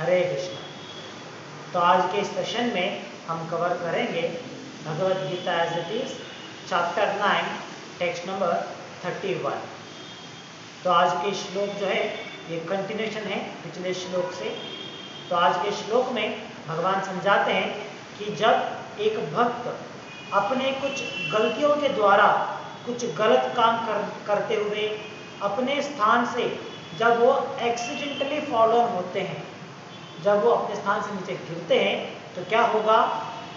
हरे कृष्ण। तो आज के इस सेशन में हम कवर करेंगे Bhagavad Gita as it is chapter 9 text number 31। तो आज के श्लोक जो है ये कंटिन्यूशन है पिछले श्लोक से। तो आज के श्लोक में भगवान समझाते हैं कि जब एक भक्त अपने कुछ गलतियों के द्वारा कुछ गलत काम करते हुए अपने स्थान से जब वो एक्सीडेंटली फॉल डाउन होते हैं, जब वो अपने स्थान से नीचे गिरते हैं तो क्या होगा।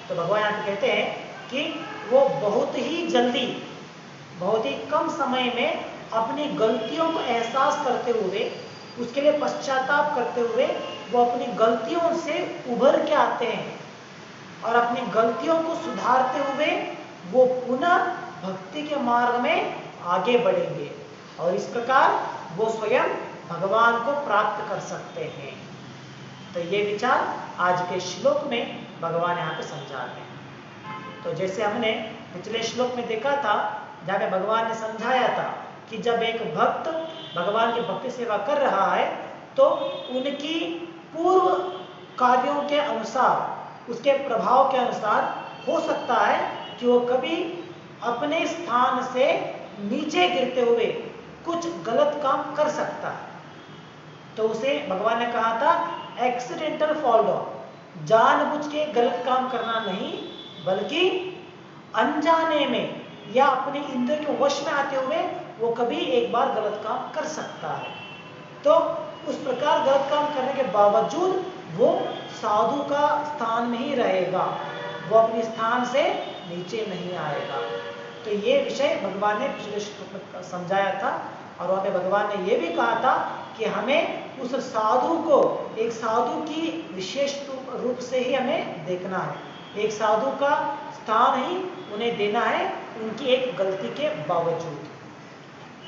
तो भगवान यहाँ पे कहते हैं कि वो बहुत ही जल्दी, बहुत ही कम समय में अपनी गलतियों को एहसास करते हुए, उसके लिए पश्चाताप करते हुए वो अपनी गलतियों से उभर के आते हैं और अपनी गलतियों को सुधारते हुए वो पुनः भक्ति के मार्ग में आगे बढ़ेंगे और इस प्रकार वो स्वयं भगवान को प्राप्त कर सकते हैं। तो ये विचार आज के श्लोक में भगवान यहाँ पे समझाते हैं। तो जैसे हमने पिछले श्लोक में देखा था, जहाँ पे भगवान ने समझाया था कि जब एक भक्त भगवान की भक्ति सेवा कर रहा है तो उनकी पूर्व कार्यों के अनुसार, उसके प्रभाव के अनुसार हो सकता है कि वो कभी अपने स्थान से नीचे गिरते हुए कुछ गलत काम कर सकता है। तो उसे भगवान ने कहा था एक्सीडेंटल फॉल डाउन, जानबूझ के गलत काम करना नहीं बल्कि अनजाने में या अपने इंद्रिय के वश में आते हुए वो कभी एक बार गलत काम कर सकता है। तो उस प्रकार गलत काम करने के बावजूद वो साधु का स्थान में ही रहेगा, वो अपने स्थान से नीचे नहीं आएगा। तो ये विषय भगवान ने पिछले श्लोक में समझाया था और वहाँ पे भगवान ने ये भी कहा था कि हमें उस साधु को एक साधु की विशेष रूप से ही हमें देखना है, एक साधु का स्थान ही उन्हें देना है उनकी एक गलती के बावजूद।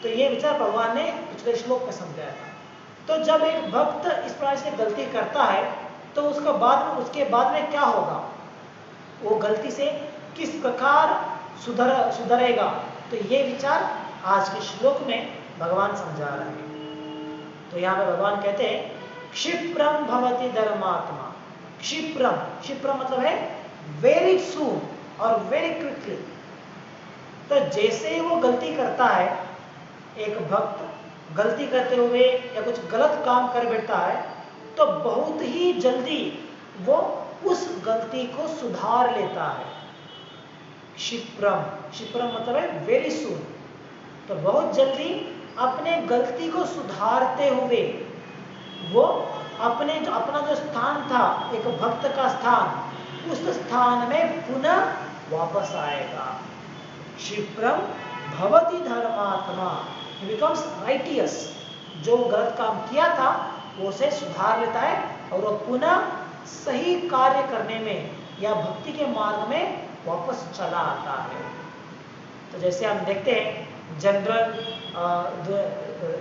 तो ये विचार भगवान ने पिछले श्लोक में समझाया था। तो जब एक भक्त इस प्रकार से गलती करता है तो उसके बाद में क्या होगा, वो गलती से किस प्रकार सुधरेगा, तो ये विचार आज के श्लोक में भगवान समझा रहे हैं। तो यहाँ पे भगवान कहते हैं क्षिप्रम भवति धर्मात्मा। क्षिप्रम, क्षिप्रम मतलब है वेरी सून और वेरी क्विकली। तो जैसे ही वो गलती करता है, एक भक्त गलती करते हुए या कुछ गलत काम कर बैठता है तो बहुत ही जल्दी वो उस गलती को सुधार लेता है। क्षिप्रम, क्षिप्रम मतलब है वेरी सून। तो बहुत जल्दी अपने गलती को सुधारते हुए वो अपना जो स्थान था, एक भक्त का स्थान, उस स्थान में पुनः वापस आएगा। क्षिप्रम भवति धर्मात्मा, he becomes righteous। जो गलत काम किया था वो उसे सुधार लेता है और वो पुनः सही कार्य करने में या भक्ति के मार्ग में वापस चला आता है। तो जैसे हम देखते हैं जनरल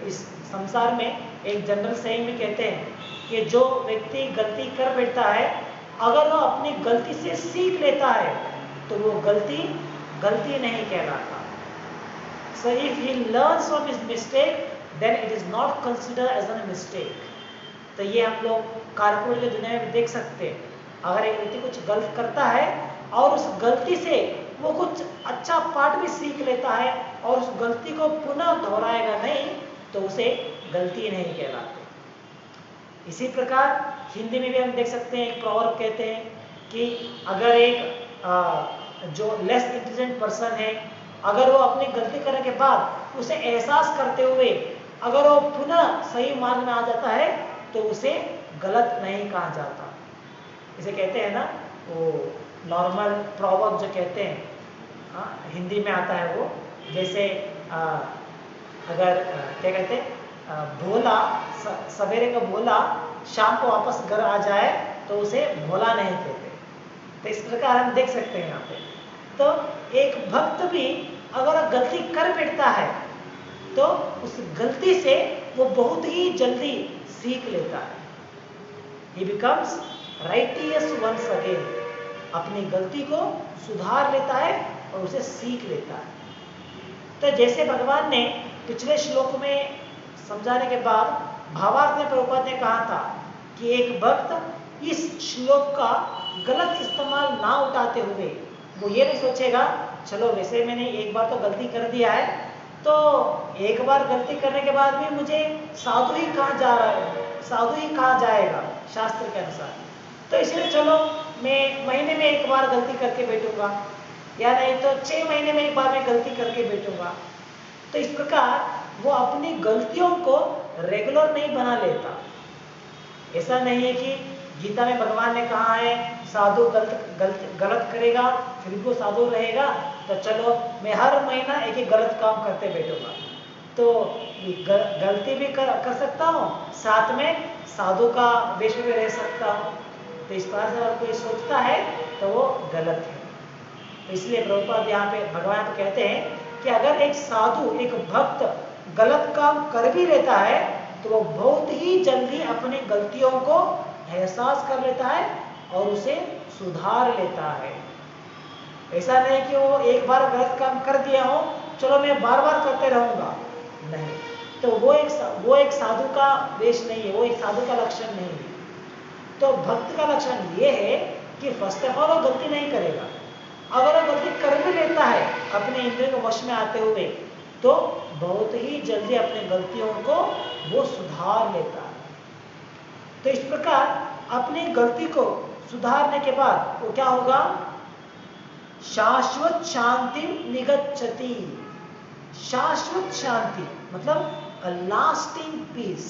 इस संसार में एक जनरल सेइंग में कहते हैं कि जो व्यक्ति गलती कर बैठता है, अगर वो अपनी गलती से सीख लेता है तो वो गलती नहीं कहलाता। So if he learns from his mistake, then it is not considered as a mistake। तो ये हम लोग कारपोरेट की दुनिया में देख सकते हैं। अगर एक व्यक्ति कुछ गलत करता है और उस गलती से वो कुछ अच्छा पाठ भी सीख लेता है और उस गलती को पुनः दोहराएगा नहीं तो उसे गलती नहीं कहलाते। इसी प्रकार हिंदी में भी हम देख सकते हैं, एक प्रॉवर्ब कहते हैं कि अगर एक जो लेस इंटेलिजेंट पर्सन है, अगर वो अपनी गलती करने के बाद उसे एहसास करते हुए अगर वो पुनः सही मार्ग में आ जाता है तो उसे गलत नहीं कहा जाता। इसे कहते हैं ना, वो नॉर्मल प्रॉवर्ब जो कहते हैं, हिंदी में आता है वो, जैसे अगर क्या कहते हैं, भोला सवेरे का भोला शाम को वापस घर आ जाए तो उसे भोला नहीं कहते। तो इस प्रकार हम देख सकते हैं यहाँ पे। तो एक भक्त भी अगर गलती कर बैठता है तो उस गलती से वो बहुत ही जल्दी सीख लेता है। He becomes righteous once again। अपनी गलती को सुधार लेता है और उसे सीख लेता है। तो जैसे भगवान ने पिछले श्लोक में समझाने के बाद भावार्थ में प्रभुपाद ने कहा था कि एक भक्त इस श्लोक का गलत इस्तेमाल ना उठाते हुए वो ये नहीं सोचेगा चलो वैसे मैंने एक बार तो गलती कर दिया है, तो एक बार गलती करने के बाद भी मुझे साधु ही कहा जा रहा है, साधु ही कहा जाएगा शास्त्र के अनुसार, तो इसलिए चलो मैं महीने में एक बार गलती करके बैठूंगा, या नहीं तो 6 महीने में एक बार मैं गलती करके बैठूंगा। तो इस प्रकार वो अपनी गलतियों को रेगुलर नहीं बना लेता। ऐसा नहीं है कि गीता में भगवान ने कहा है साधु गलत करेगा फिर भी वो साधु रहेगा, तो चलो मैं हर महीना एक एक गलत काम करते बैठूंगा, तो गलती भी कर सकता हूँ, साथ में साधु का वेश में रह सकता हूँ। तो इस प्रकार से अगर कोई सोचता है तो वो गलत है। तो इसलिए प्रभुपाद यहाँ पे भगवान तो कहते हैं कि अगर एक साधु एक भक्त गलत काम कर भी लेता है तो वो बहुत ही जल्दी अपनी गलतियों को एहसास कर लेता है और उसे सुधार लेता है। ऐसा नहीं कि वो एक बार गलत काम कर दिया हो चलो मैं बार बार करते रहूंगा, नहीं, तो वो एक साधु का वेश नहीं है, वो एक साधु का लक्षण नहीं है। तो भक्त का लक्षण ये है कि फर्स्ट ऑफ ऑल वो गलती नहीं करेगा, अगर वो गलती कर भी लेता है अपने इंद्रिय को वश में आते हुए तो बहुत ही जल्दी अपनी गलतियों को वो सुधार लेता है। तो इस प्रकार अपनी गलती को सुधारने के बाद वो क्या होगा, शाश्वत शांति निगच्छति। शाश्वत शांति मतलब लास्टिंग पीस,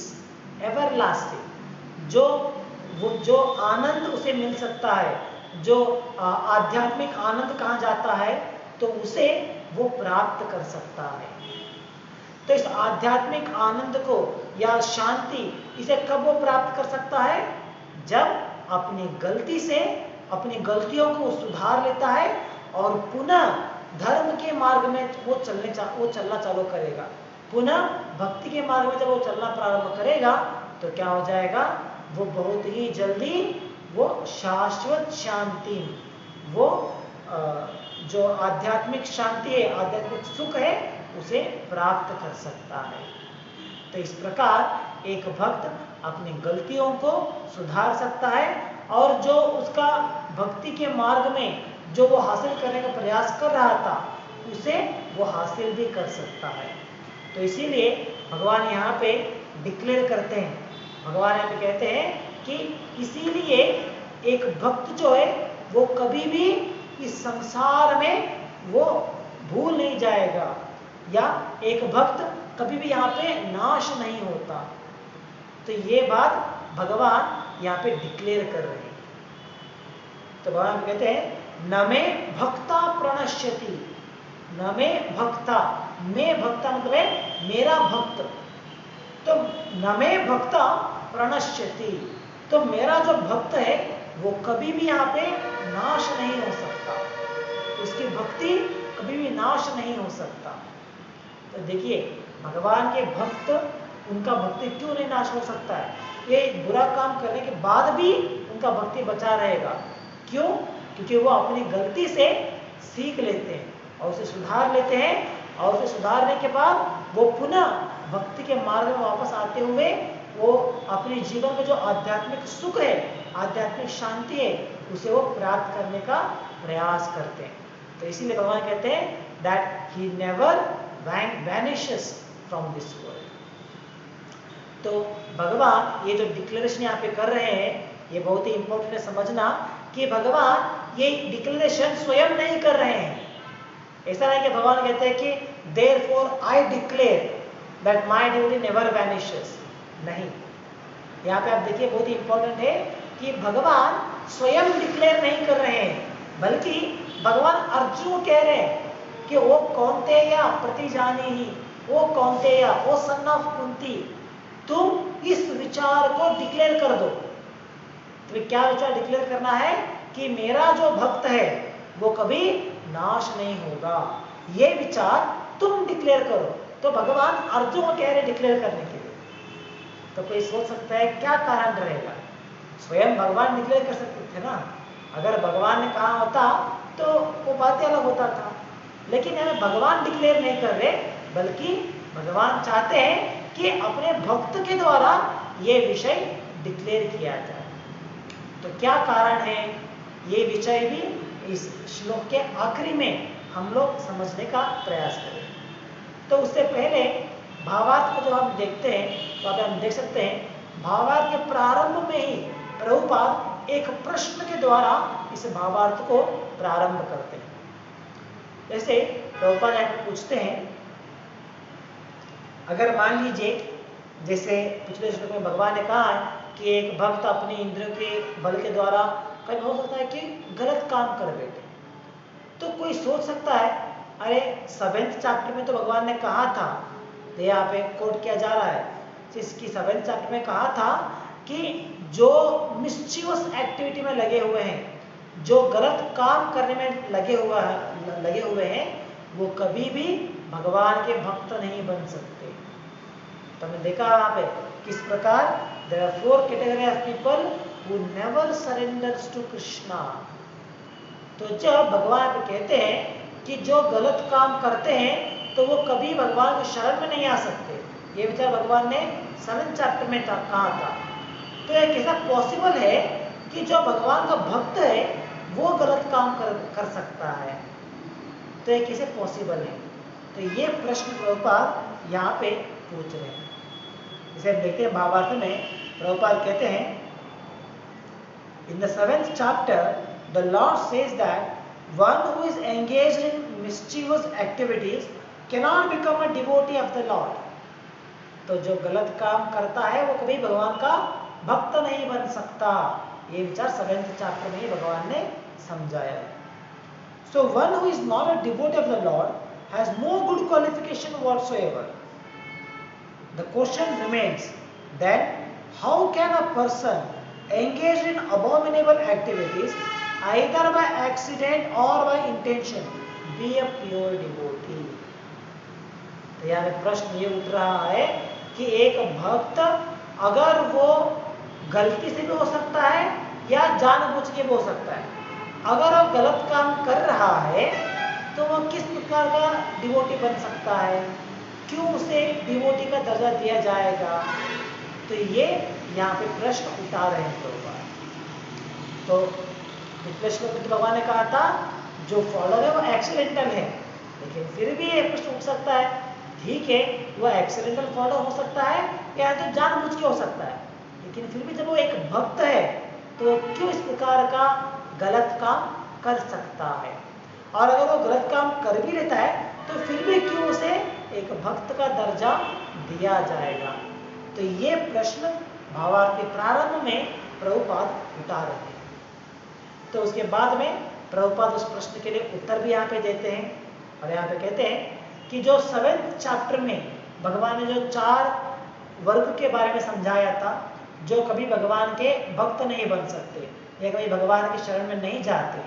एवर लास्टिंग, जो आनंद उसे मिल सकता है, जो आध्यात्मिक आनंद कहा जाता है, तो उसे वो प्राप्त कर सकता है। तो इस आध्यात्मिक आनंद को या शांति इसे कब वो प्राप्त कर सकता है, जब अपनी गलती से अपनी गलतियों को सुधार लेता है और पुनः धर्म के मार्ग में वो चलना चालू करेगा। पुनः भक्ति के मार्ग में जब वो चलना प्रारंभ करेगा तो क्या हो जाएगा, वो बहुत ही जल्दी वो शाश्वत शांति, वो जो आध्यात्मिक शांति है, आध्यात्मिक सुख है, उसे प्राप्त कर सकता है। तो इस प्रकार एक भक्त अपनी गलतियों को सुधार सकता है और जो उसका भक्ति के मार्ग में जो वो हासिल करने का प्रयास कर रहा था उसे वो हासिल भी कर सकता है। तो इसीलिए भगवान यहाँ पे डिक्लेयर करते हैं, भगवान यहाँ पे कहते हैं कि इसीलिए एक भक्त जो है वो कभी भी इस संसार में वो भूल नहीं जाएगा, या एक भक्त कभी भी यहाँ पे नाश नहीं होता। तो ये बात भगवान यहाँ पे डिक्लेयर कर रहे हैं। तो भगवान कहते हैं न मे भक्ता प्रणश्यति, न मे भक्ता, मैं भक्ता मतलब है मेरा भक्त, तो न मे भक्ता प्रणश्यति, तो मेरा जो भक्त है वो कभी भी यहाँ पे नाश नहीं हो सकता, उसकी भक्ति कभी भी नाश नहीं हो सकता। तो देखिए भगवान के भक्त, उनका भक्ति क्यों नहीं नाश हो सकता है, ये बुरा काम करने के बाद भी उनका भक्ति बचा रहेगा। क्यों? क्योंकि वो अपनी गलती से सीख लेते हैं और उसे सुधार लेते हैं, और उसे सुधारने के बाद वो पुनः भक्ति के मार्ग में वापस आते हुए वो अपने जीवन में जो आध्यात्मिक सुख है, आध्यात्मिक शांति है, उसे वो प्राप्त करने का प्रयास करते हैं। तो इसीलिए भगवान कहते हैं that he never vanishes from this world. तो भगवान ये जो डिक्लेरेशन यहाँ पे कर रहे हैं, ये बहुत ही इंपॉर्टेंट है समझना कि भगवान ये डिक्लेरेशन स्वयं नहीं कर रहे हैं। ऐसा नहीं कि भगवान कहते हैं कि therefore I declare that my duty never vanishes, नहीं। यहाँ पे आप देखिए बहुत ही इंपॉर्टेंट है कि भगवान स्वयं डिक्लेयर नहीं कर रहे हैं, बल्कि भगवान अर्जुन को कह रहे हैं कि वो कौन्तेय प्रतिजानीहि, वो कौन्तेय, वो सन ऑफ कुंती, तुम इस विचार को डिक्लेयर कर दो। तो क्या विचार डिक्लेयर करना है कि मेरा जो भक्त है वो कभी नाश नहीं होगा, ये विचार तुम डिक्लेयर करो। तो भगवान अर्जुन को कह रहे डिक्लेयर करने के लिए। तो कोई सोच सकता है क्या कारण रहेगा, स्वयं भगवान डिक्लेयर कर सकते थे ना, अगर भगवान ने कहा होता तो वो बातें अलग होता था, लेकिन हमें भगवान डिक्लेयर नहीं कर रहे, बल्कि भगवान चाहते हैं कि अपने भक्त के द्वारा ये विषय डिक्लेयर किया जाए। तो क्या कारण है, ये विषय भी इस श्लोक के आखिरी में हम लोग समझने का प्रयास करें। तो उससे पहले भावार्थ को जब हम देखते हैं तो अभी हम देख सकते हैं भावार्थ के प्रारंभ में ही प्रभुपाद एक प्रश्न के द्वारा इस भावार्थ को प्रारंभ करते हैं। जैसे प्रभुपाद यहाँ पे पूछते हैं, अगर मान लीजिए जैसे पिछले श्लोक में भगवान ने कहा है कि एक भक्त अपने इंद्रियों के बल के द्वारा कभी हो सकता है कि गलत काम कर बैठे, तो कोई सोच सकता है अरे 7th चैप्टर में तो भगवान ने कहा था, तो यहाँ पे कोट किया जा रहा है जिसकी 7th चैप्टर में कहा था कि जो मिस्चीवस एक्टिविटी में लगे हुए हैं, जो गलत काम करने में लगे हुए हैं, वो कभी भी भगवान के भक्त नहीं बन सकते। तो हमने देखा यहाँ पे किस प्रकार there are 4 category of people who never surrenders to Krishna। तो जब भगवान पे कहते हैं कि जो गलत काम करते हैं तो वो कभी भगवान के शरण में नहीं आ सकते, ये विचार भगवान ने 7th चैप्टर में कहा था। तो ये कैसा पॉसिबल है कि जो भगवान का भक्त है वो गलत काम कर सकता है, तो ये कैसे पॉसिबल है? तो ये प्रश्न प्रभुपाद यहाँ पे पूछ रहे हैं। इसे हम देखते हैं भावार्थ में प्रभुपाद कहते हैं, in the 7th chapter the Lord says that one who is engaged in mischievous activities cannot become a devotee of the Lord। तो जो गलत काम करता है वो कभी भगवान का भक्त नहीं बन सकता, ये विचार 7th chapter में ही भगवान ने समझाया है। So one who is not a devotee of the Lord has no good qualification whatsoever। The question remains that how can a person engaged in abominable activities either by accident or by intention be a pure devotee। तो यहाँ पे प्रश्न ये उठ रहा है कि एक भक्त अगर वो गलती से भी हो सकता है या जानबूझ के भी हो सकता है, अगर वो गलत काम कर रहा है तो वो किस प्रकार का डिवोटी बन सकता है, क्यों उसे डिवोटी का दर्जा दिया जाएगा? तो ये यहाँ पे प्रश्न उठा रहे हैं प्रभुपाद। तो पिछले श्लोक में भगवान ने कहा था जो फॉलोअर है वो एक्सीडेंटल है, लेकिन फिर भी ये प्रश्न उठ सकता है, ठीक है वो एक्सीडेंटल फॉलो हो सकता है या तो जानबूझ के हो सकता है, लेकिन फिर भी जब वो एक भक्त है तो क्यों इस प्रकार का गलत काम कर सकता है? और अगर वो गलत काम कर भी लेता है तो फिर भी क्यों उसे एक भक्त का दर्जा दिया जाएगा? तो ये प्रश्न भावार्थ के प्रारंभ में प्रभुपाद उठा रहे हैं। तो उसके बाद में प्रभुपाद उस प्रश्न के लिए उत्तर भी यहाँ पे देते हैं और यहाँ पे कहते हैं कि जो 7th चैप्टर में भगवान ने जो 4 वर्ग के बारे में समझाया था, जो कभी भगवान के भक्त नहीं बन सकते या कभी भगवान के शरण में नहीं जाते,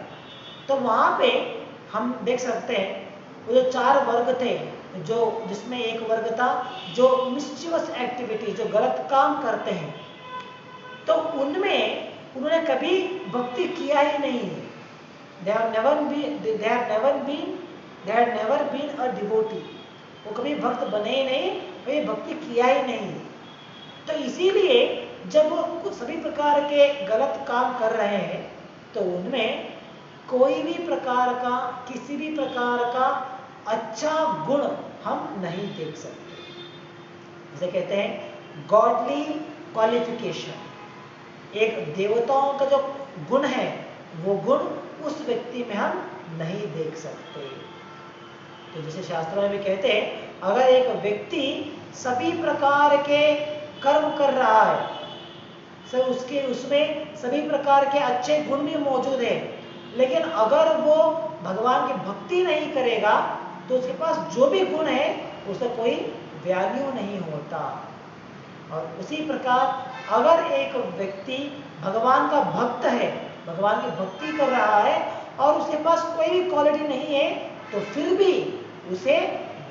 तो वहाँ पे हम देख सकते हैं वो जो 4 वर्ग थे, जो जिसमें एक वर्ग था जो मिस्चीवस एक्टिविटी, जो गलत काम करते हैं, तो उनमें उन्होंने कभी भक्ति किया ही नहीं। They have never been a devotee। वो कभी भक्त बने ही नहीं, कभी भक्ति किया ही नहीं। तो इसीलिए जब वो कुछ सभी प्रकार के गलत काम कर रहे हैं तो उनमें कोई भी प्रकार का, किसी भी प्रकार का अच्छा गुण हम नहीं देख सकते। जिसे कहते हैं गॉडली क्वालिफिकेशन। एक देवताओं का जो गुण है वो गुण उस व्यक्ति में हम नहीं देख सकते। तो जैसे शास्त्रों में भी कहते हैं अगर एक व्यक्ति सभी प्रकार के कर्म कर रहा है, सर उसमें सभी प्रकार के अच्छे गुण भी मौजूद हैं, लेकिन अगर वो भगवान की भक्ति नहीं करेगा तो उसके पास जो भी गुण है उसका कोई वैल्यू नहीं होता। और उसी प्रकार अगर एक व्यक्ति भगवान का भक्त है, भगवान की भक्ति कर रहा है और उसके पास कोई भी क्वालिटी नहीं है, तो फिर भी उसे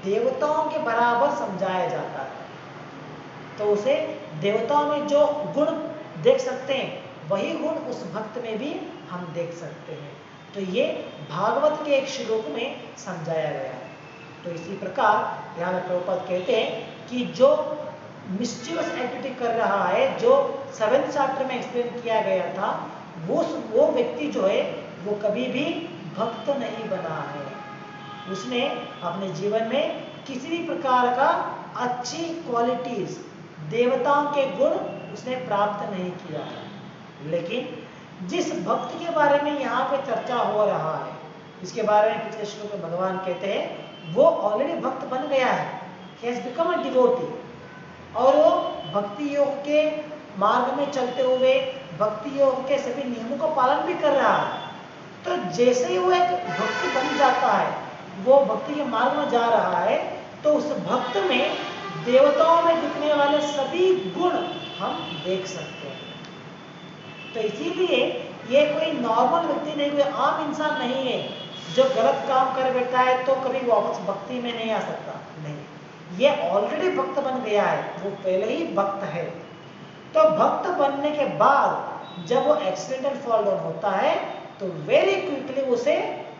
देवताओं के बराबर समझाया जाता है। तो उसे देवताओं में जो गुण देख सकते हैं वही गुण उस भक्त में भी हम देख सकते हैं। तो ये भागवत के एक श्लोक में समझाया गया है। तो इसी प्रकार यहाँ प्रभुपाद कहते हैं कि जो मिस्चीवस एक्टिविटी कर रहा है, जो 7th चैप्टर में एक्सप्लेन किया गया था, वो व्यक्ति जो है वो कभी भी भक्त नहीं बना है। उसने अपने जीवन में किसी भी प्रकार का अच्छी क्वालिटीज, देवताओं के गुण उसने प्राप्त नहीं किया है। लेकिन जिस भक्त के बारे में यहाँ पे चर्चा हो रहा है, इसके बारे में पिछले श्लोक में भगवान कहते हैं वो ऑलरेडी भक्त बन गया है, he has become a devotee, और वो भक्ति योग के मार्ग में चलते हुए भक्ति योग के सभी नियमों का पालन भी कर रहा है। तो जैसे ही वो एक भक्त बन जाता है, वो भक्ति के मार्ग में जा रहा है, तो उस भक्त में देवताओं में दिखने वाले सभी गुण हम देख सकते हैं। तो इसीलिए ये कोई नॉर्मल व्यक्ति नहीं, कोई आम इंसान नहीं है जो गलत काम कर बैठा है तो कभी वापस भक्ति में नहीं आ सकता। नहीं, ये ऑलरेडी भक्त बन गया है, वो पहले ही भक्त है। तो भक्त बनने के बाद जब वो एक्सीडेंटल फॉल डाउन होता है तो वेरी क्विकली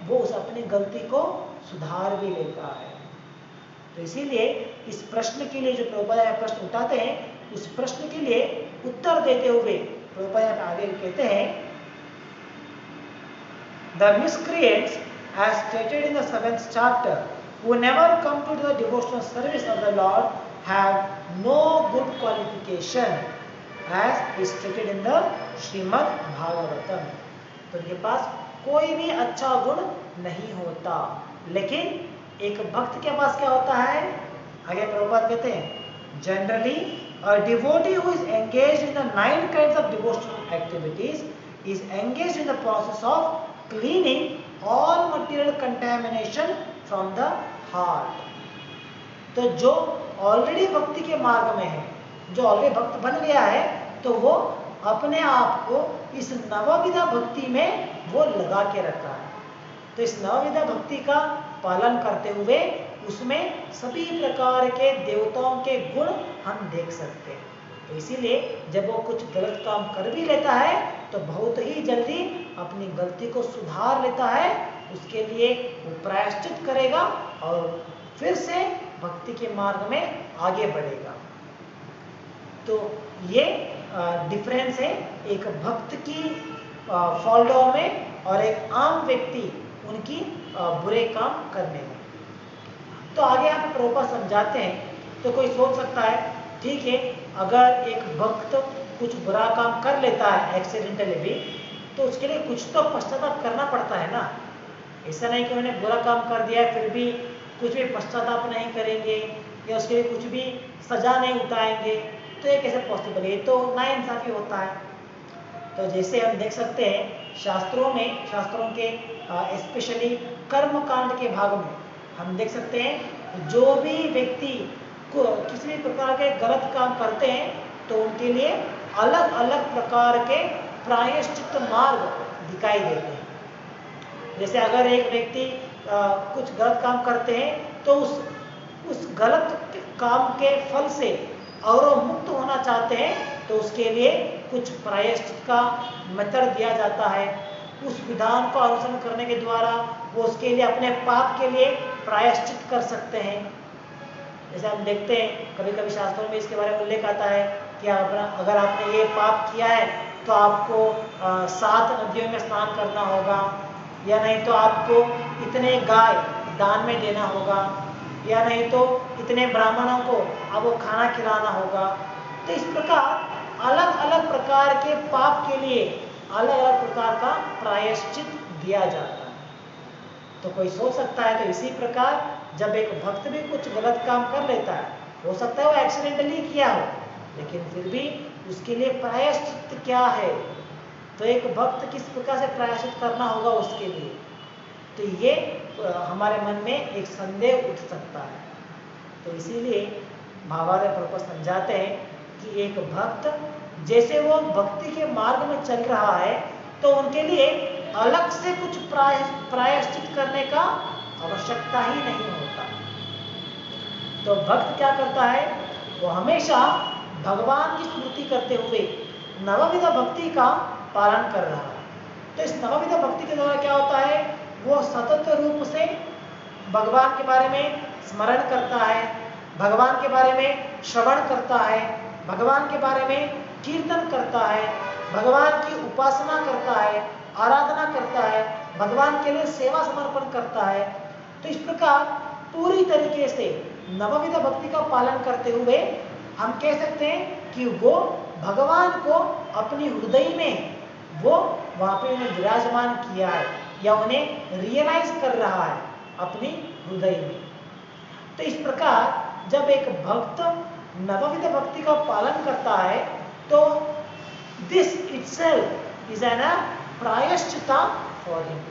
वो उस अपनी गलती को सुधार भी लेता है। तो इसीलिए इस प्रश्न के लिए जो प्रभुपाद प्रश्न उठाते हैं, उस प्रश्न के लिए उत्तर देते हुए प्रभुपाद आगे कहते हैं, The miscreants, as stated in the 7th chapter, who never come to the devotional service of the Lord, have no good qualification, as is stated in the Srimad Bhagavatam. तो उनके पास कोई भी अच्छा गुण नहीं होता। लेकिन एक भक्त के पास क्या होता है? आगे प्रभुपाद कहते हैं, Generally, a devotee who is engaged in the 9 kinds of devotional activities is engaged in the process of cleaning all material contamination from the heart. तो जो ऑलरेडी भक्ति के मार्ग में है, जो ऑलरेडी भक्त बन गया है, तो वो अपने आप को इस नवविधा भक्ति में वो लगा के रखा है। तो इस नवविधा भक्ति का पालन करते हुए उसमें सभी प्रकार के देवताओं के गुण हम देख सकते हैं। तो इसीलिए जब वो कुछ गलत काम कर भी लेता है तो बहुत ही जल्दी अपनी गलती को सुधार लेता है, उसके लिए वो प्रायश्चित करेगा और फिर से भक्ति के मार्ग में आगे बढ़ेगा। तो ये डिफरेंस है एक भक्त की फॉल डाउन में और एक आम व्यक्ति उनकी बुरे काम करने में। तो आगे आप प्रभुपाद समझाते हैं। तो कोई सोच सकता है, ठीक है, अगर एक भक्त कुछ बुरा काम कर लेता है एक्सीडेंटली भी, तो उसके लिए कुछ तो पश्चाताप करना पड़ता है ना। ऐसा नहीं कि उन्होंने बुरा काम कर दिया फिर भी कुछ भी पश्चाताप नहीं करेंगे या उसके लिए कुछ भी सजा नहीं उठाएंगे, तो ये कैसे पॉसिबल है? ये तो नाइंसाफी होता है। तो जैसे हम देख सकते हैं शास्त्रों के स्पेशली कर्म कांड के भाग में हम देख सकते हैं, जो भी व्यक्ति को किसी भी प्रकार के गलत काम करते हैं तो उनके लिए अलग अलग प्रकार के प्रायश्चित मार्ग दिखाई देते हैं। जैसे अगर एक व्यक्ति कुछ गलत काम करते हैं तो उस गलत काम के फल से और वो मुक्त होना चाहते हैं तो उसके लिए कुछ प्रायश्चित का मेथड दिया जाता है। उस विधान को अनुसरण करने के द्वारा वो उसके लिए अपने पाप के लिए प्रायश्चित कर सकते हैं। जैसे हम देखते हैं कभी कभी शास्त्रों में इसके बारे में उल्लेख आता है कि अगर आपने ये पाप किया है तो आपको 7 नदियों में स्नान करना होगा, या नहीं तो आपको इतने गाय दान में देना होगा, या नहीं तो इतने ब्राह्मणों को आपको खाना खिलाना होगा। तो इस प्रकार अलग अलग प्रकार के पाप के लिए अलग अलग प्रकार का प्रायश्चित दिया जाता है। तो कोई सोच सकता है तो इसी प्रकार जब एक भक्त भी कुछ गलत काम कर लेता है, हो सकता है वो एक्सीडेंटली किया हो, लेकिन फिर भी उसके लिए प्रायश्चित क्या है, तो एक भक्त किस प्रकार से प्रायश्चित करना होगा उसके लिए। तो ये हमारे मन में एक संदेह उठ सकता है। तो इसीलिए भावार्थ प्रभुपाद समझाते हैं कि एक भक्त जैसे वो भक्ति के मार्ग में चल रहा है तो उनके लिए अलग से कुछ प्रायश्चित करने का आवश्यकता ही नहीं होता। तो भक्त क्या करता है, वो हमेशा भगवान की स्मृति करते हुए नवविधा भक्ति का पालन कर रहा है। तो इस नवविधा भक्ति के द्वारा क्या होता है, वो सतत रूप से भगवान के बारे में स्मरण करता है, भगवान के बारे में श्रवण करता है, भगवान के बारे में कीर्तन करता है, भगवान की उपासना करता है, आराधना करता है, भगवान के लिए सेवा समर्पण करता है, तो इस प्रकार पूरी तरीके से नवविध भक्ति का पालन करते हुए हम कह सकते हैं कि वो भगवान को अपनी हृदय में वो वहां पे उन्हें विराजमान किया है या उन्हें रियलाइज कर रहा है अपनी हृदय में। तो इस प्रकार जब एक भक्त नवविध भक्ति का पालन करता है तो this itself is an prayashchitta for him.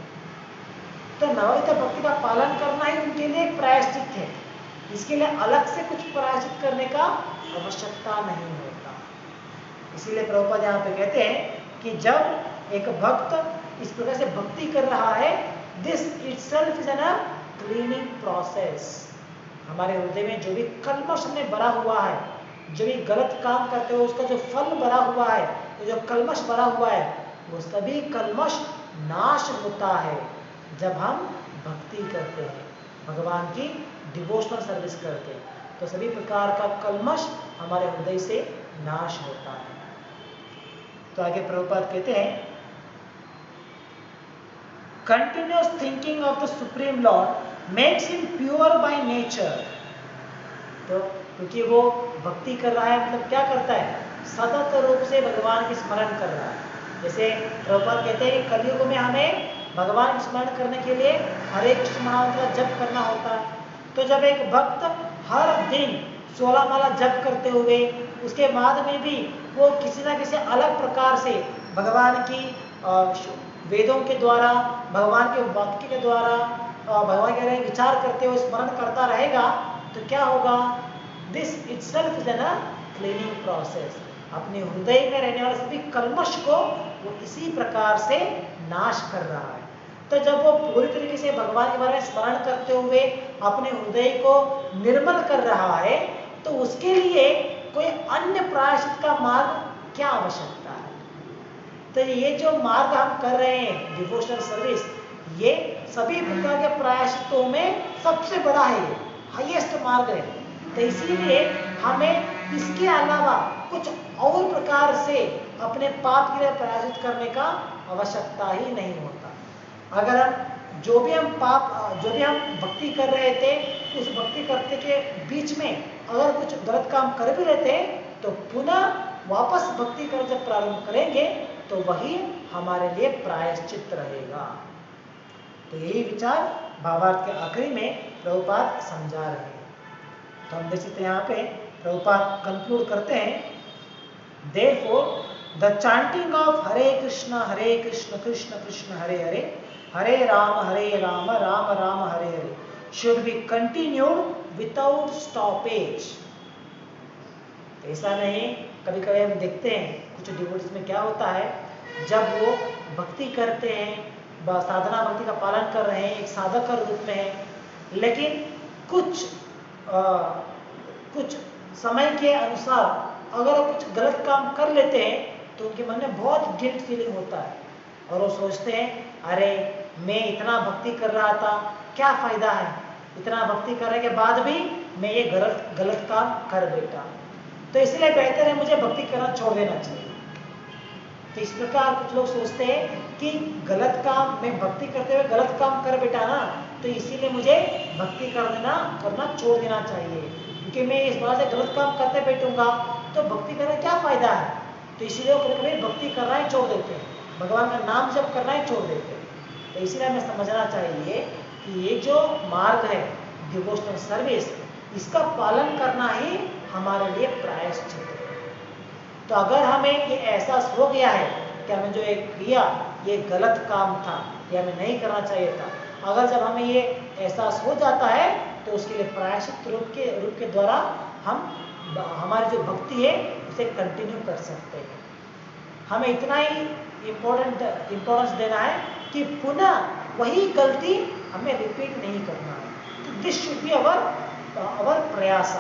तो नवविध भक्ति का पालन करना ही उनके लिए एक प्रायश्चित है, इसके लिए अलग से कुछ प्रायश्चित करने का आवश्यकता नहीं होता। इसीलिए प्रभुपाद यहाँ पे कहते हैं कि जब एक भक्त इस प्रकार से भक्ति कर रहा है, this itself is N cleaning process. हमारे हृदय में जो भी कल्मश में भरा हुआ है, जो भी गलत काम करते हुए उसका जो फल भरा हुआ है, तो जो कल्मश भरा हुआ है, वो सभी कल्मश नाश होता है जब हम भक्ति करते हैं, भगवान की डिवोशनल सर्विस करते हैं, तो सभी प्रकार का कल्मश हमारे हृदय से नाश होता है। तो आगे प्रभुपाद कहते हैं, continuous thinking of the supreme Lord makes him pure by nature. तो क्योंकि वो भक्ति कर रहा है, मतलब क्या करता है, सतत रूप से भगवान की स्मरण कर रहा है। जैसे प्रभुपाद कहते हैं कलयुग में हमें भगवान की स्मरण करने के लिए हरे कृष्ण महामंत्र का जप करना होता है। तो जब एक भक्त हर दिन 16 माला जप करते हुए उसके बाद में भी वो किसी ना किसी अलग प्रकार से भगवान की वेदों के द्वारा, भगवान के वाक्य के द्वारा, भगवान के बारे में विचार करते हुए स्मरण करता रहेगा, तो क्या होगा, this itself is N cleaning process. अपने हृदय में रहने वाले सभी कल्मश को वो इसी प्रकार से नाश कर रहा है। तो जब वो पूरी तरीके से भगवान के बारे में स्मरण करते हुए अपने हृदय को निर्मल कर रहा है, तो उसके लिए कोई अन्य प्रायश्चित का मार्ग क्या आवश्यकता है। तो ये जो मार्ग हम कर रहे हैं डिवोशनल सर्विस, ये सभी प्रकार के प्रायश्चितों में सबसे बड़ा है, ये हाईएस्ट मार्ग है। तो इसीलिए हमें इसके अलावा कुछ और प्रकार से अपने पाप के लिए प्रायश्चित करने का आवश्यकता ही नहीं होता। अगर हम जो भी हम भक्ति कर रहे थे, उस भक्ति करते के बीच में अगर कुछ गलत काम कर भी लेते हैं, तो पुनः वापस भक्ति कर जब प्रारंभ करेंगे तो वही हमारे लिए प्रायश्चित रहेगा। तो यही विचार भावार्थ के आखिरी में प्रभुपाद समझा रहे हैं। तो हम देख सकते हैं यहाँ पे प्रभुपाद कंक्लूड करते हैं, Therefore, the chanting of Hare Krishna Krishna Krishna Hare Hare, Hare Rama Rama Rama Hare Hare should be continued without stoppage. ऐसा नहीं, कभी कभी हम देखते हैं कुछ डिवोटीज में क्या होता है, जब वो भक्ति करते हैं, साधना भक्ति का पालन कर रहे हैं, एक साधक के रूप में है, लेकिन कुछ समय के अनुसार अगर वो कुछ गलत काम कर लेते हैं तो उनके मन में बहुत गिल्ट फीलिंग होता है और वो सोचते हैं, अरे मैं इतना भक्ति कर रहा था, क्या फायदा है, इतना भक्ति करने के बाद भी मैं ये गलत काम कर बैठा, तो इसलिए बेहतर है मुझे भक्ति करना छोड़ देना चाहिए। तो इस प्रकार कुछ लोग सोचते हैं कि गलत काम, मैं भक्ति करते हुए गलत काम कर बैठा ना, तो इसीलिए मुझे भक्ति करना छोड़ देना चाहिए, क्योंकि मैं इस बात से गलत काम करते बैठूंगा तो भक्ति करने क्या फायदा है। तो इसीलिए वो कभी भक्ति करना ही छोड़ देते हैं, भगवान का नाम जप करना ही छोड़ देते हैं। तो इसीलिए हमें समझना चाहिए कि ये जो मार्ग है डिवोशनल सर्विस, इसका पालन करना ही हमारे लिए प्रायश्चित है। तो अगर हमें ये एहसास हो गया है कि हमें जो एक किया ये गलत काम था, ये हमें नहीं करना चाहिए था, अगर जब हमें ये एहसास हो जाता है तो उसके लिए प्रायश्चित रूप के द्वारा हम हमारी जो भक्ति है उसे कंटिन्यू कर सकते हैं। हमें इतना ही इम्पोर्टेंस देना है कि पुनः वही गलती हमें रिपीट नहीं करना है। तो दिस शुड बी अवर प्रयास,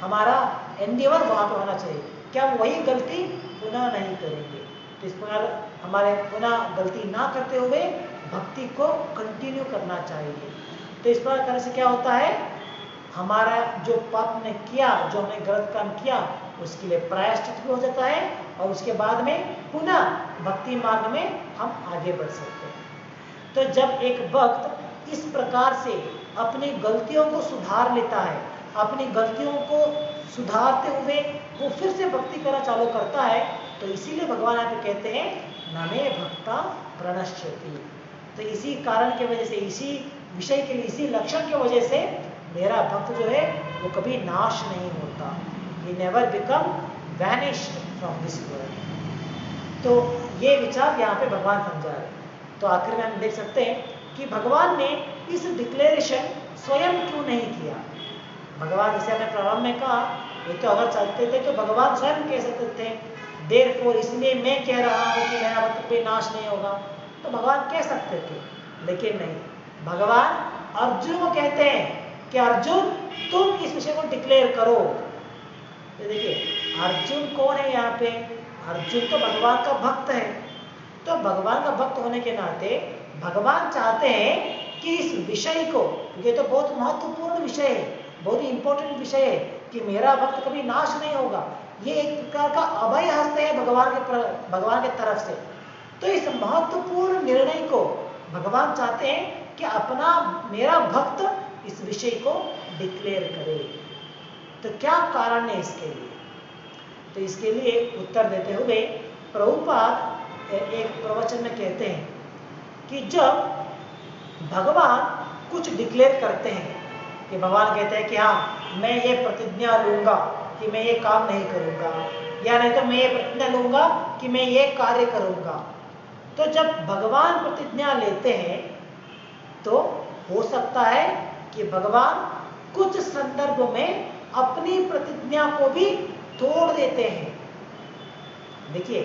हमारा एंडेवर वहाँ पे होना चाहिए कि हम वही गलती पुनः नहीं करेंगे। तो इस प्रकार हमारे पुनः गलती ना करते हुए भक्ति को कंटिन्यू करना चाहिए। तो इस प्रकार करने से क्या होता है, हमारा जो पाप ने किया, जो हमने गलत काम किया, उसके लिए प्रायश्चित भी हो जाता है और उसके बाद में पुनः भक्ति मार्ग में हम आगे बढ़ सकते हैं। तो जब एक भक्त इस प्रकार से अपनी गलतियों को सुधार लेता है, अपनी गलतियों को सुधारते हुए वो फिर से भक्ति करना चालू करता है, तो इसीलिए भगवान यहाँ पे कहते हैं नमे भक्ता प्रणश्यति। तो इसी कारण के वजह से, इसी विषय के लिए, इसी लक्षण की वजह से मेरा भक्त जो है वो कभी नाश नहीं होता। He never become vanished from this world। तो ये विचार यहाँ पे भगवान समझा रहे हैं। तो आखिर में हम देख सकते हैं कि भगवान ने इस डिक्लेरेशन स्वयं क्यों नहीं किया। भगवान, जैसे हमने प्रारंभ में कहा, ये तो अगर चाहते थे तो भगवान स्वयं कह सकते थे, देयरफॉर, इसलिए मैं कह रहा हूँ कि मेरा भक्त कोई नाश नहीं होगा, तो भगवान कह सकते थे, लेकिन नहीं। भगवान अर्जुन को कहते हैं कि अर्जुन तुम इस विषय को डिक्लेयर करो। तो देखिए अर्जुन कौन है यहाँ पे? अर्जुन तो भगवान का भक्त है। तो भगवान का भक्त होने के नाते भगवान चाहते हैं कि इस विषय को, ये तो बहुत महत्वपूर्ण विषय है, बहुत ही इंपॉर्टेंट विषय है कि मेरा भक्त कभी नाश नहीं होगा, ये एक प्रकार का अभय हस्त है भगवान के तरफ से। तो इस महत्वपूर्ण निर्णय को भगवान चाहते हैं कि मेरा भक्त इस विषय को डिक्लेयर करे। तो क्या कारण है इसके लिए? तो इसके लिए उत्तर देते हुए प्रभुपाद एक प्रवचन में कहते हैं कि जब भगवान कुछ डिक्लेयर करते हैं, कि भगवान कहते हैं कि हाँ मैं ये प्रतिज्ञा लूंगा कि मैं ये काम नहीं करूंगा, या नहीं तो मैं ये प्रतिज्ञा लूंगा कि मैं ये कार्य करूंगा। तो जब भगवान प्रतिज्ञा लेते हैं तो हो सकता है कि भगवान कुछ संदर्भ में अपनी प्रतिज्ञा को भी तोड़ देते हैं। देखिए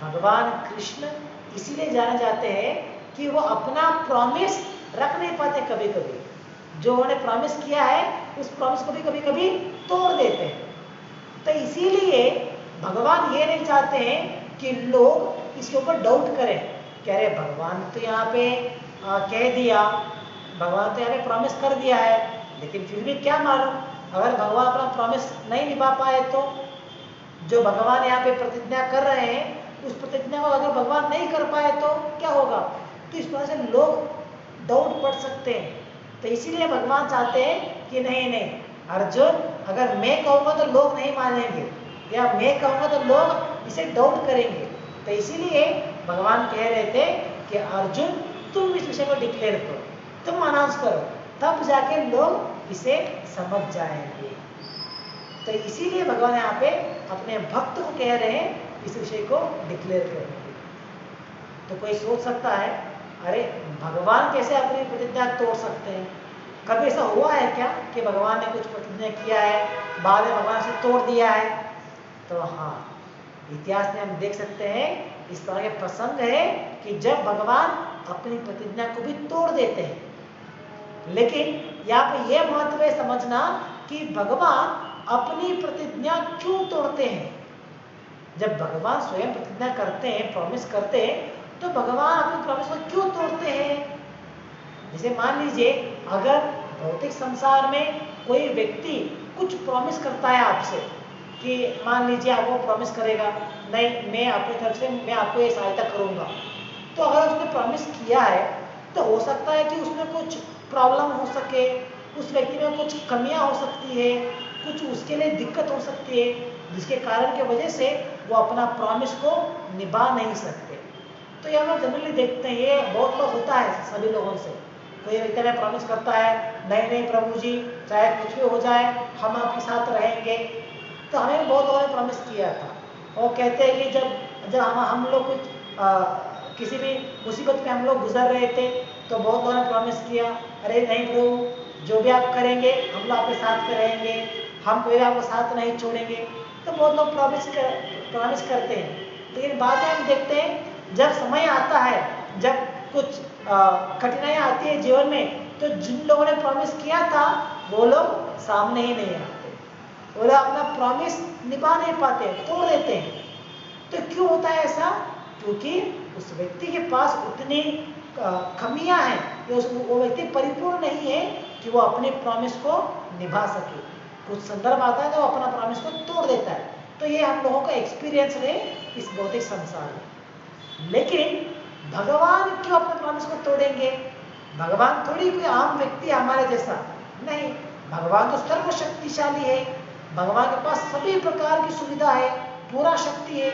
भगवान कृष्ण इसीलिए जाने जाते हैं कि वो अपना प्रॉमिस रख नहीं पाते, कभी कभी जो उन्होंने प्रॉमिस किया है उस प्रॉमिस को भी कभी कभी तोड़ देते हैं। तो इसीलिए भगवान ये नहीं चाहते हैं कि लोग इसके ऊपर डाउट करें कि अरे भगवान तो यहाँ पे कह दिया, भगवान तो यहाँ पे प्रॉमिस कर दिया है, लेकिन फिर भी क्या मालूम अगर भगवान अपना प्रॉमिस नहीं निभा पाए तो। जो भगवान यहाँ पे प्रतिज्ञा कर रहे हैं उस प्रतिज्ञा को अगर भगवान नहीं कर पाए तो क्या होगा? तो इस तरह से लोग डाउट पड़ सकते हैं। तो इसीलिए भगवान चाहते हैं कि नहीं अर्जुन, अगर मैं कहूँगा तो लोग नहीं मानेंगे, या मैं कहूँगा तो लोग इसे डाउट करेंगे। तो इसीलिए भगवान कह रहे थे कि अर्जुन तुम इस विषय को डिक्लेयर करो, तुम अनाउंस करो, तब जाके लोग इसे समझ जाएंगे। तो इसीलिए भगवान यहाँ पे अपने भक्त को कह रहे हैं इस विषय को डिक्लेयर करने के। तो कोई सोच सकता है अरे भगवान कैसे अपनी प्रतिज्ञा तोड़ सकते हैं? कभी ऐसा हुआ है क्या कि भगवान ने कुछ प्रतिज्ञा किया है बाद में भगवान से तोड़ दिया है? तो हाँ, इतिहास में हम देख सकते हैं इस तरह के प्रसंग है कि जब भगवान अपनी प्रतिज्ञा को भी तोड़ देते हैं। लेकिन यहाँ पे यह महत्व है समझना कि भगवान अपनी प्रतिज्ञा क्यों तोड़ते हैं। जब भगवान स्वयं प्रतिज्ञा करते हैं, प्रॉमिस करते हैं, तो भगवान अपनी प्रॉमिस को क्यों तोड़ते हैं? जैसे मान लीजिए अगर भौतिक संसार में कोई व्यक्ति कुछ प्रॉमिस करता है आपसे कि मान लीजिए आपको प्रॉमिस करेगा, नहीं मैं अपनी तरफ से मैं आपको ये सहायता करूंगा, तो अगर उसने प्रॉमिस किया है तो हो सकता है कि उसमें कुछ प्रॉब्लम हो सके, उस व्यक्ति में कुछ कमियां हो सकती है, कुछ उसके लिए दिक्कत हो सकती है, जिसके कारण की वजह से वो अपना प्रॉमिस को निभा नहीं सकते। तो ये हम लोग जनरली देखते हैं, ये बहुत लोग होता है सभी लोगों से। कोई व्यक्ति में प्रॉमिस करता है नहीं प्रभु जी चाहे कुछ भी हो जाए हम आपके साथ रहेंगे। तो हमें बहुत लोगों ने प्रॉमिस किया था, और कहते हैं कि जब हम लोग कुछ किसी भी मुसीबत में हम लोग गुजर रहे थे तो बहुत लोगों ने प्रॉमिस किया, अरे नहीं प्रभु जो भी आप करेंगे हम लोग आपके साथ रहेंगे, हम कोई आपको साथ नहीं छोड़ेंगे। तो बहुत लोग प्रॉमिस करते हैं, लेकिन बाद में हम देखते हैं जब समय आता है, जब कुछ कठिनाइयाँ आती है जीवन में, तो जिन लोगों ने प्रॉमिस किया था वो लोग सामने ही नहीं आते, वो लोग अपना प्रॉमिस निभा नहीं पाते, तोड़ देते हैं। तो क्यों होता है ऐसा? क्योंकि उस व्यक्ति के पास उतनी कमियां हैं कि वो व्यक्ति परिपूर्ण नहीं है कि वो अपनी प्रॉमिस को निभा सके। कुछ संदर्भ आता है तो अपना प्रॉमिस को तोड़ देता है। तो ये हम लोगों का एक्सपीरियंस है इस भौतिक संसार में। लेकिन भगवान क्यों अपने प्रॉमिस को तोड़ेंगे? भगवान थोड़ी कोई आम व्यक्ति हमारे जैसा नहीं। भगवान तो सर्वशक्तिशाली है, भगवान के पास सभी प्रकार की सुविधा है, पूरा शक्ति है।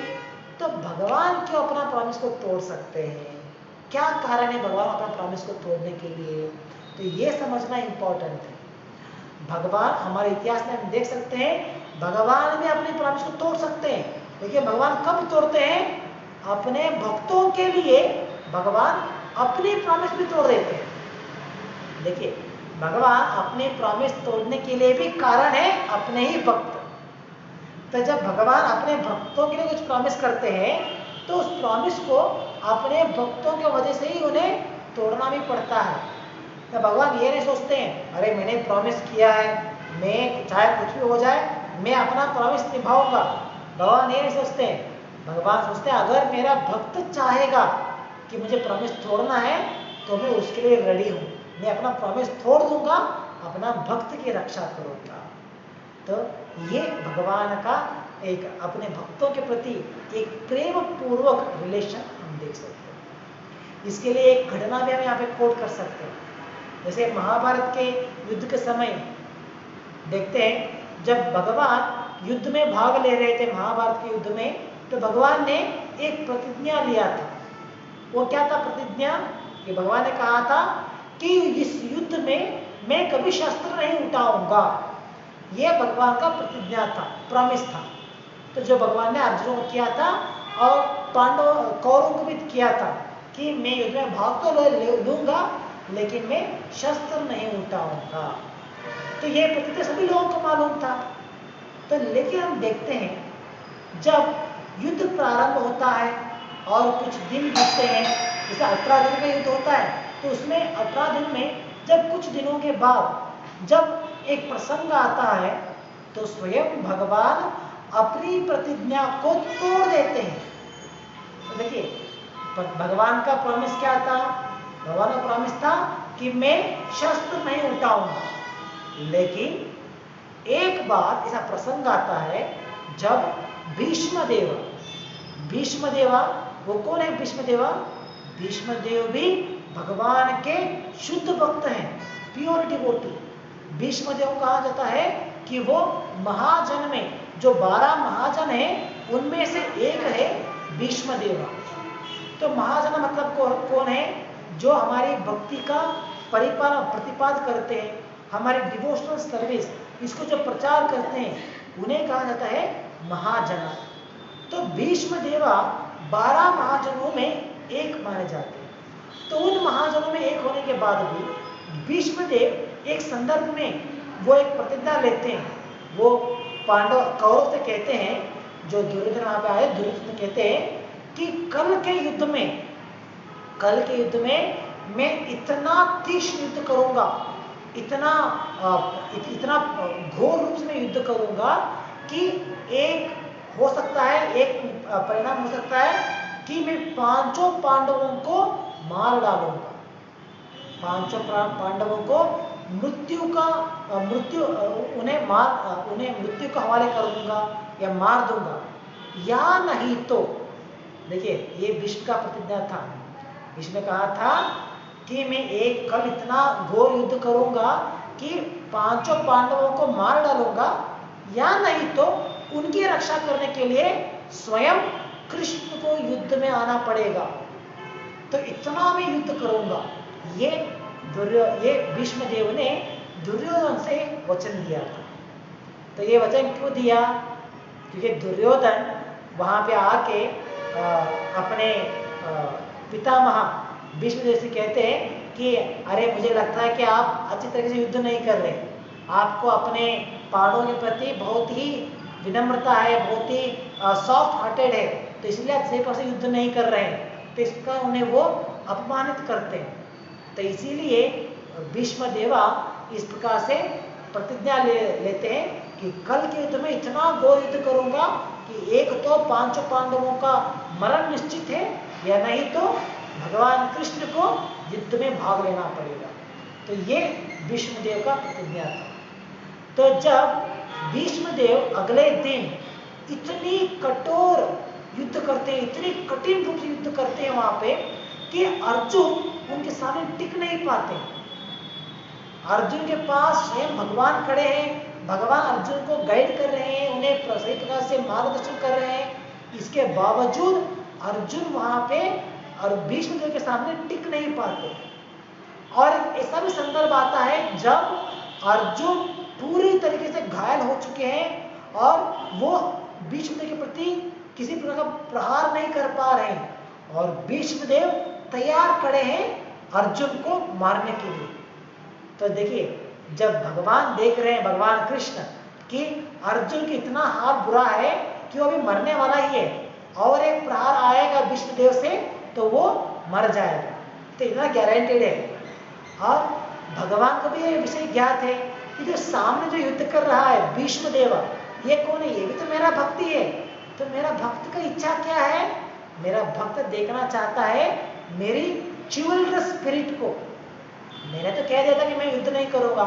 तो भगवान क्यों अपना प्रॉमिस को तोड़ सकते हैं? क्या कारण है भगवान अपना प्रॉमिस को तोड़ने के लिए? तो ये समझना इंपॉर्टेंट है। भगवान हमारे इतिहास में हम देख सकते हैं भगवान भी अपनी प्रॉमिस को तोड़ सकते हैं। देखिए भगवान कब तोड़ते हैं? अपने भक्तों के लिए भगवान अपनी प्रॉमिस भी तोड़ देते हैं। देखिए भगवान अपनी प्रॉमिस तोड़ने के लिए भी कारण है अपने ही भक्त। तो जब भगवान अपने भक्तों के लिए कुछ प्रॉमिस करते हैं तो उस प्रॉमिस को अपने भक्तों की वजह से ही उन्हें तोड़ना भी पड़ता है। तो भगवान ये नहीं सोचते हैं अरे मैंने प्रॉमिस किया है, मैं चाहे कुछ भी हो जाए मैं अपना प्रॉमिस निभाऊंगा। भगवान ये नहीं सोचते हैं। भगवान सोचते हैं अगर मेरा भक्त चाहेगा कि मुझे प्रॉमिस तोड़ना है तो मैं उसके लिए रेडी हूँ, मैं अपना प्रॉमिस तोड़ दूंगा, अपना भक्त की रक्षा करूंगा। तो ये भगवान का एक अपने भक्तों के प्रति एक प्रेम पूर्वक रिलेशन हम देख सकते हैं। इसके लिए एक घटना भी हम यहाँ पे कोट कर सकते हैं। जैसे महाभारत के युद्ध के समय देखते हैं जब भगवान युद्ध में भाग ले रहे थे महाभारत के युद्ध में, तो भगवान ने एक प्रतिज्ञा लिया था। वो क्या था प्रतिज्ञा? कि भगवान ने कहा था कि इस युद्ध में मैं कभी शस्त्र नहीं उठाऊंगा। यह भगवान का प्रतिज्ञा था, प्रॉमिस था। तो जो भगवान ने अर्जुन को किया था और पांडव कौरवों को भी किया था कि मैं युद्ध में भाग तो लूंगा लेकिन मैं शस्त्र नहीं उठाऊंगा। तो ये प्रतिज्ञा सभी लोगों को मालूम था। तो लेकिन हम देखते हैं जब युद्ध प्रारंभ होता है और कुछ दिन बीतते हैं, जैसे 18 दिन का युद्ध होता है, तो उसमें 18 दिन में जब कुछ दिनों के बाद जब एक प्रसंग आता है तो स्वयं भगवान अपनी प्रतिज्ञा को तोड़ देते हैं। तो देखिए भगवान का प्रॉमिस क्या था? भगवान का प्रॉमिस था कि मैं शस्त्र नहीं उठाऊंगा। लेकिन एक बार ऐसा प्रसंग आता है जब भीष्मदेवा, वो कौन है भीष्मदेवा? भीष्मदेव भी भगवान के शुद्ध भक्त हैं, प्योर डिवोटी। भीष्मदेव कहा जाता है कि वो महाजन में जो 12 महाजन हैं उनमें से एक है भीष्मदेवा। तो महाजन मतलब कौन है? जो हमारी भक्ति का परिपालन प्रतिपाद करते हैं, हमारी डिवोशनल सर्विस इसको जो प्रचार करते हैं उन्हें कहा जाता है महाजन। तो भीष्मदेवा 12 महाजनों में एक माने जाते हैं। तो उन महाजनों में एक होने के बाद भी भीष्मदेव एक संदर्भ में वो एक प्रतिज्ञा लेते हैं। वो पांडव कौरव से कहते हैं, जो दुर्योधन वहां पे आए, दुर्योधन कहते हैं कि कल के युद्ध में मैं इतना तीक्ष्ण युद्ध करूंगा, इतना घोर रूप से मैं युद्ध करूंगा कि एक हो सकता है, एक परिणाम हो सकता है कि मैं 5 पांडवों को मार डालूंगा। 5 पांडवों को उन्हें मृत्यु का हवाले कर दूंगा या मार दूंगा। या नहीं तो देखिए ये भीष्म का प्रतिज्ञा था। भीष्म ने कहा था कि मैं एक कल इतना घोर युद्ध करूंगा कि 5 पांडवों को मार डालूंगा, या नहीं तो उनकी रक्षा करने के लिए स्वयं कृष्ण को युद्ध में आना पड़ेगा। तो इतना मैं युद्ध करूंगा। ये भीष्मदेव ने दुर्योधन से वचन दिया था। तो ये वचन क्यों दिया? क्योंकि दुर्योधन वहां पे आके अपने पितामह भीष्मदेव से कहते हैं कि अरे मुझे लगता है कि आप अच्छी तरीके से युद्ध नहीं कर रहे, आपको अपने पांडवों के प्रति बहुत ही विनम्रता है, बहुत ही सॉफ्ट हार्टेड है, तो इसलिए आप सही तरह से युद्ध नहीं कर रहे हैं। तो इसका उन्हें वो अपमानित करते हैं। तो इसीलिए भीष्मदेवा इस प्रकार से प्रतिज्ञा लेते हैं कि कल के युद्ध में इतना घोर युद्ध करूंगा कि एक तो 5 पांडवों का मरण निश्चित है, या नहीं तो भगवान कृष्ण को युद्ध में भाग लेना पड़ेगा। तो ये भीष्मदेव का प्रतिज्ञा था। तो जब भीष्मदेव अगले दिन इतनी कठोर युद्ध करते हैं, इतनी कठिन रूप से युद्ध करते हैं वहां पे कि अर्जुन उनके सामने टिक नहीं पाते। अर्जुन के पास स्वयं भगवान खड़े हैं, भगवान अर्जुन को गाइड कर रहे हैं, उन्हें सही प्रकार से मार्गदर्शन कर रहे हैं। इसके बावजूद अर्जुन वहां पे और भीष्मदेव के सामने टिक नहीं पाते। और ऐसा भी संदर्भ आता है जब अर्जुन पूरी तरीके से घायल हो चुके हैं और वो भीष्मदेव के प्रति किसी प्रकार का प्रहार नहीं कर पा रहे हैं और भीष्मदेव तैयार खड़े हैं अर्जुन को मारने के लिए। तो देखिए, जब भगवान देख रहे हैं, भगवान कृष्ण, कि अर्जुन की इतना हाल बुरा है कि वो अभी मरने वाला ही है और एक प्रहार आएगा भीष्मदेव से तो वो मर जाएगा, तो इतना गारंटेड है। और भगवान को भी ये विषय ज्ञात है कि जो सामने जो युद्ध कर रहा है भीष्मदेव, ये कौन है? ये भी तो मेरा भक्ति है। तो मेरा भक्त का इच्छा क्या है? मेरा भक्त देखना चाहता है मेरी चिवल्ड स्पिरिट को। मैंने तो कह दिया था कि मैं युद्ध नहीं करूंगा,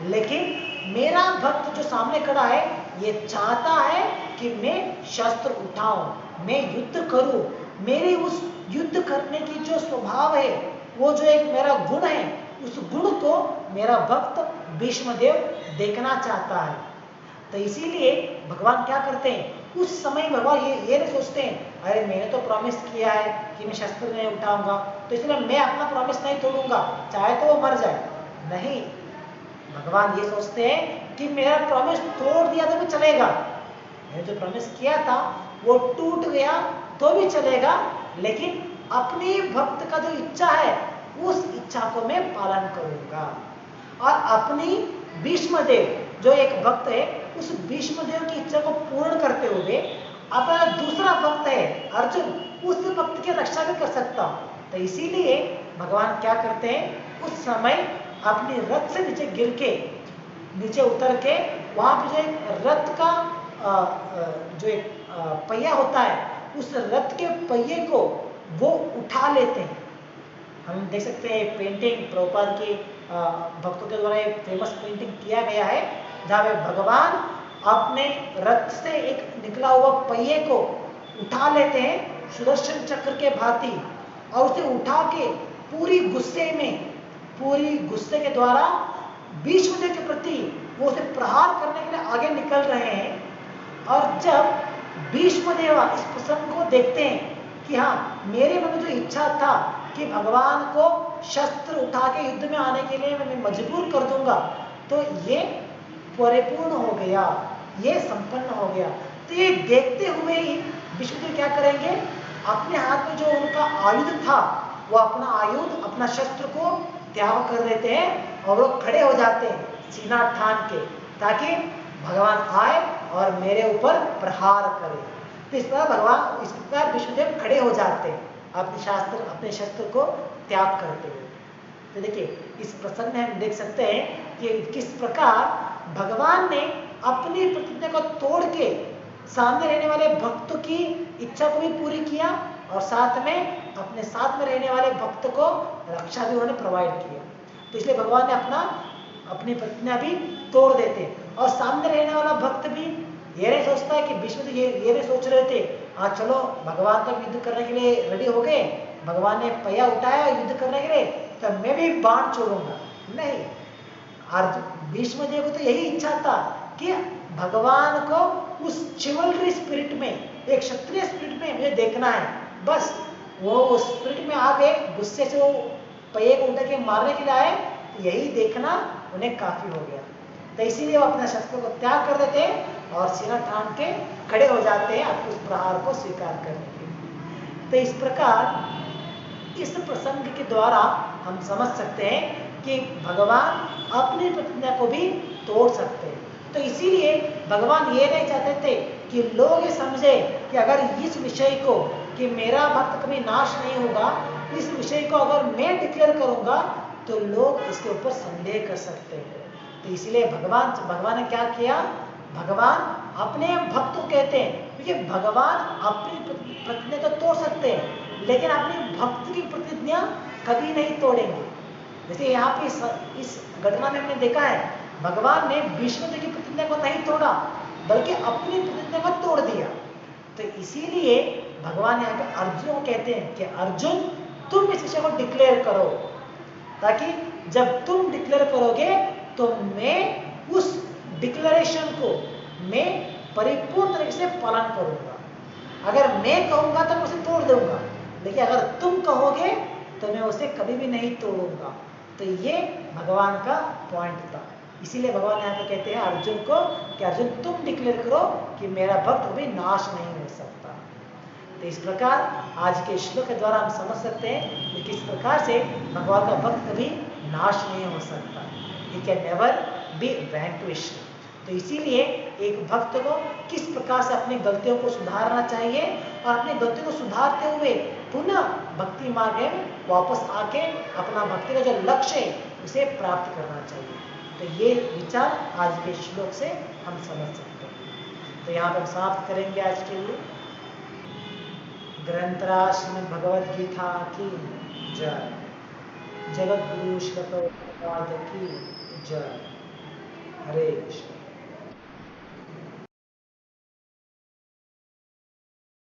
लेकिन मेरा भक्त जो सामने खड़ा है ये चाहता है कि मैं शस्त्र उठाऊं, मैं युद्ध करूं। मेरी उस युद्ध करने की जो स्वभाव है, वो जो एक मेरा गुण है, उस गुण को मेरा भक्त भीष्मदेव देखना चाहता है। तो इसीलिए भगवान क्या करते हैं, उस समय भगवान ये नहीं सोचते हैं अरे मैंने तो प्रॉमिस किया है कि मैं शस्त्र नहीं उठाऊंगा, तो इसलिए मैं अपना प्रॉमिस नहीं तोड़ूंगा, चाहे तो वो मर जाए। नहीं, भगवान ये सोचते हैं कि मेरा प्रॉमिस तोड़ दिया तो भी चलेगा, मैंने जो प्रॉमिस किया था वो टूट गया तो भी चलेगा, लेकिन अपनी भक्त का जो इच्छा है उस इच्छा को मैं पालन करूंगा। और अपनी भीष्मदेव जो एक भक्त है, उस भीष्मदेव की इच्छा को पूर्ण करते हुए अपना दूसरा भक्त है अर्जुन, उस भक्त की रक्षा भी कर सकता हूं। तो इसीलिए भगवान क्या करते हैं, उस समय अपनी रथ से नीचे गिर के, नीचे उतर के, वहां पे जो एक रथ का जो एक पहिया होता है, उस रथ के पहिए को वो उठा लेते हैं। हम देख सकते हैं पेंटिंग प्रभुपाद की भक्तों के द्वारा एक फेमस पेंटिंग किया गया है, जहाँ पे भगवान अपने रथ से एक निकला हुआ पहिए को उठा लेते हैं सुदर्शन चक्र के भांति, और उसे उठा के पूरी गुस्से के द्वारा भीष्मदेव के प्रति वो उसे प्रहार करने के लिए आगे निकल रहे हैं। और जब भीष्मदेव इस प्रसंग को देखते हैं कि हाँ, मेरे मन में जो इच्छा था कि भगवान को शस्त्र उठा के युद्ध में आने के लिए मैं मजबूर कर दूंगा, तो ये परिपूर्ण हो गया, ये संपन्न हो गया। तो ये देखते हुए ही भीष्मदेव क्या करेंगे, अपने हाथ में जो उनका आयुध था, वो अपना आयुध, अपना शस्त्र को त्याग कर देते हैं और वो खड़े हो जाते हैं सीना ठान के, ताकि भगवान आए और मेरे ऊपर प्रहार करे। तो इस प्रकार भीष्मदेव खड़े हो जाते हैं अपने शस्त्र को त्याग करते हुए। तो देखिए, इस प्रसंग में हम देख सकते हैं कि किस प्रकार भगवान ने अपनी प्रतिज्ञा को तोड़ के सामने रहने वाले भक्त की इच्छा को भी पूरी किया और साथ में अपने साथ में रहने वाले भक्त को रक्षा भी उन्होंने प्रोवाइड किया। तो इसलिए भगवान ने अपनी प्रतिज्ञा भी तोड़ देते और सामने रहने वाला भक्त भी ये नहीं सोचता है कि भीष्मदेव ये नहीं सोच रहे थे चलो भगवान तक युद्ध करने के लिए रेडी हो गए, भगवान ने पहिया उठाया युद्ध करने के लिए, तो मैं भी बाण छोड़ूंगा। नहीं, भीष्मदेव को तो यही इच्छा था कि भगवान को उस चिवल्री स्पिरिट में, एक क्षत्रिय स्पिरिट में मुझे देखना है। बस वो उस स्पिरिट में आ गए, गुस्से से वो पहिए को उठा के मारने के लिए आए, यही देखना उन्हें काफी हो गया। तो इसीलिए वो अपने शस्त्र को त्याग कर देते हैं और सीना ठान के खड़े हो जाते हैं उस प्रहार को स्वीकार करने के लिए। तो इस प्रकार इस प्रसंग के द्वारा हम समझ सकते हैं कि भगवान अपनी प्रतिज्ञा को भी तोड़ सकते हैं। तो इसीलिए भगवान ये नहीं चाहते थे कि लोग ये समझे कि अगर इस विषय को, कि मेरा भक्त कभी नाश नहीं होगा, इस विषय को अगर मैं डिक्लेयर करूंगा तो लोग इसके ऊपर संदेह कर सकते हैं। तो इसीलिए भगवान ने क्या किया, भगवान अपने भक्त को कहते हैं, क्योंकि भगवान अपनी प्रतिज्ञा तो तोड़ सकते हैं लेकिन अपने भक्त की प्रतिज्ञा कभी नहीं तोड़ेंगे। जैसे यहाँ पे इस घटना में हमने देखा है, भगवान ने विष्णु जी की प्रतिज्ञा को नहीं तोड़ा, बल्कि अपनी प्रतिज्ञा को तोड़ दिया। तो इसीलिए भगवान यहाँ पे अर्जुन को कहते हैं कि अर्जुन तुम इस विषय को डिक्लेयर करो, ताकि जब तुम डिक्लेयर करोगे तो मैं उस डिक्लेरेशन को मैं परिपूर्ण तरीके से पालन करूंगा। अगर मैं कहूंगा तो मैं उसे तोड़ दूंगा, लेकिन अगर तुम कहोगे तो मैं उसे कभी भी नहीं तोड़ूंगा। तो ये भगवान का पॉइंट था। इसीलिए भगवान यहाँ पे कहते हैं अर्जुन को कि अर्जुन तुम डिक्लेयर करो कि मेरा भक्त कभी नाश नहीं हो सकता। तो इस प्रकार आज के श्लोक के द्वारा हम समझ सकते हैं कि किस प्रकार से भगवान का भक्त कभी नाश नहीं हो सकता, ही कैन नेवर बी वैंक्विश्ड। तो इसीलिए एक भक्त को किस प्रकार से अपनी गलतियों को सुधारना चाहिए और अपनी गलतियों को सुधारते हुए पुनः भक्ति मार्ग में वापस आके अपना भक्ति का जो लक्ष्य है उसे प्राप्त करना चाहिए। तो ये विचार आज के श्लोक से हम समझ सकते हैं। तो यहाँ पर समाप्त करेंगे आज के लिए। ग्रंथराज श्रीमद् भगवद गीता की जय। जगत गुरु श्री प्रभुपाद की जय। हरे कृष्ण।